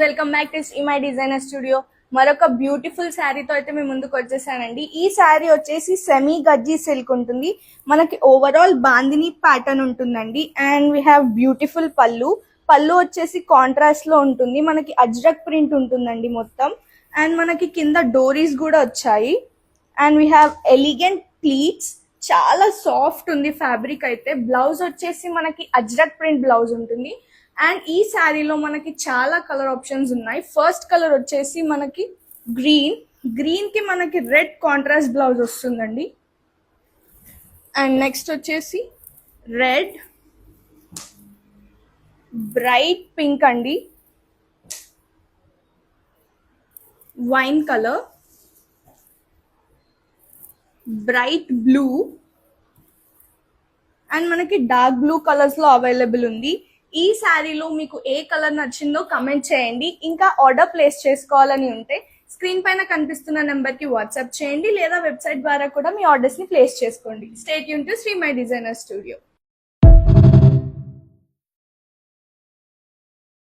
Welcome back to Sri my designer studio. మరొక beautiful శారీతో అయితే మేము ముందుకు వచ్చేసానండి. ఈ శారీ వచ్చేసి సెమీ గజ్జీ సిల్క్ ఉంటుంది. మనకి ఓవరాల్ బాందిని ప్యాటర్న్ ఉంటుందండి. అండ్ వీ హ్యావ్ బ్యూటిఫుల్ పళ్ళు. పళ్ళు వచ్చేసి కాంట్రాస్ట్ లో ఉంటుంది. మనకి అజ్రక్ ప్రింట్ ఉంటుందండి మొత్తం. అండ్ మనకి కింద డోరీస్ కూడా వచ్చాయి. And we have elegant pleats. చాలా సాఫ్ట్ ఉంది ఫ్యాబ్రిక్ అయితే. బ్లౌజ్ వచ్చేసి మనకి అజ్రక్ ప్రింట్ బ్లౌజ్ ఉంటుంది. అండ్ ఈ శారీలో మనకి చాలా కలర్ ఆప్షన్స్ ఉన్నాయి. ఫస్ట్ కలర్ వచ్చేసి మనకి గ్రీన్ కి మనకి రెడ్ కాంట్రాస్ట్ బ్లౌజ్ వస్తుందండి. అండ్ నెక్స్ట్ వచ్చేసి రెడ్, బ్రైట్ పింక్ అండి, wine colour, bright blue and మనకి డార్క్ బ్లూ కలర్స్ లో అవైలబుల్ ఉంది. ఈ శారీలో మీకు ఏ కలర్ నచ్చిందో కమెంట్ చేయండి. ఇంకా ఆర్డర్ ప్లేస్ చేసుకోవాలని ఉంటే స్క్రీన్ పైన కనిపిస్తున్న నెంబర్ కి వాట్సాప్ చేయండి, లేదా వెబ్సైట్ ద్వారా కూడా మీ ఆర్డర్స్ ని ప్లేస్ చేసుకోండి. Stay tune to Sri my designer studio.